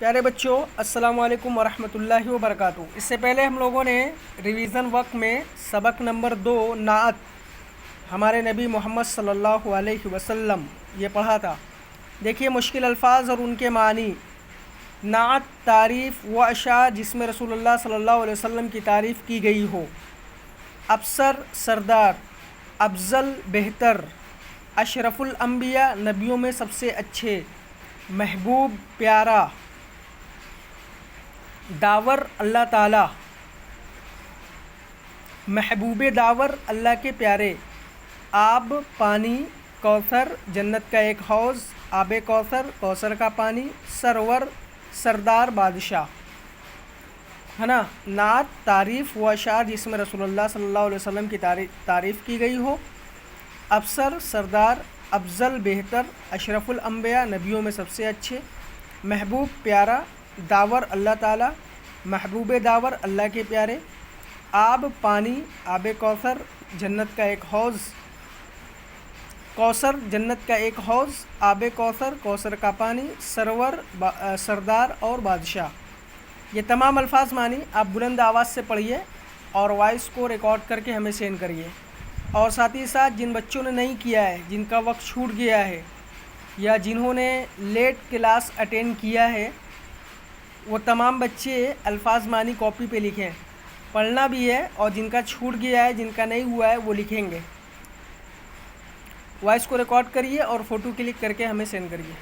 پیارے بچوں، السلام علیکم ورحمۃ اللہ وبرکاتہ۔ اس سے پہلے ہم لوگوں نے ریویژن وقت میں سبق نمبر 2 نعت ہمارے نبی محمد صلی اللہ علیہ وسلم یہ پڑھا تھا۔ دیکھیے مشکل الفاظ اور ان کے معنی۔ نعت تعریف و اشعار جس میں رسول اللہ صلی اللہ علیہ وسلم کی تعریف کی گئی ہو۔ ابصر سردار، افضل بہتر، اشرف الانبیاء نبیوں میں سب سے اچھے، محبوب پیارا، داور اللہ تعالی، محبوب داور اللہ کے پیارے، آب پانی، کوثر جنت کا ایک حوض، آب کوثر کوثر کا پانی، سرور سردار بادشاہ، ہے نا۔ نعت تعریف و اشعار جس میں رسول اللہ صلی اللہ علیہ وسلم کی تعریف کی گئی ہو۔ افسر سردار، افضل بہتر، اشرف الانبیاء نبیوں میں سب سے اچھے، محبوب پیارا، داور اللہ تعالی، محبوب داور اللہ کے پیارے، آب پانی، آب کوثر جنت کا ایک حوض، کوثر جنت کا ایک حوض، آب کوثر کوثر کا پانی، سرور سردار اور بادشاہ۔ یہ تمام الفاظ معنی آپ بلند آواز سے پڑھیے اور وائس کو ریکارڈ کر کے ہمیں سینڈ کریے۔ اور ساتھ ہی ساتھ جن بچوں نے نہیں کیا ہے، جن کا وقت چھوٹ گیا ہے یا جنہوں نے لیٹ کلاس اٹینڈ کیا ہے، وہ تمام بچے الفاظ معنی کاپی پہ لکھیں، پڑھنا بھی ہے، اور جن کا چھوٹ گیا ہے، جن کا نہیں ہوا ہے، وہ لکھیں گے۔ وائس کو ریکارڈ کریے اور فوٹو کلک کر کے ہمیں سینڈ کریے۔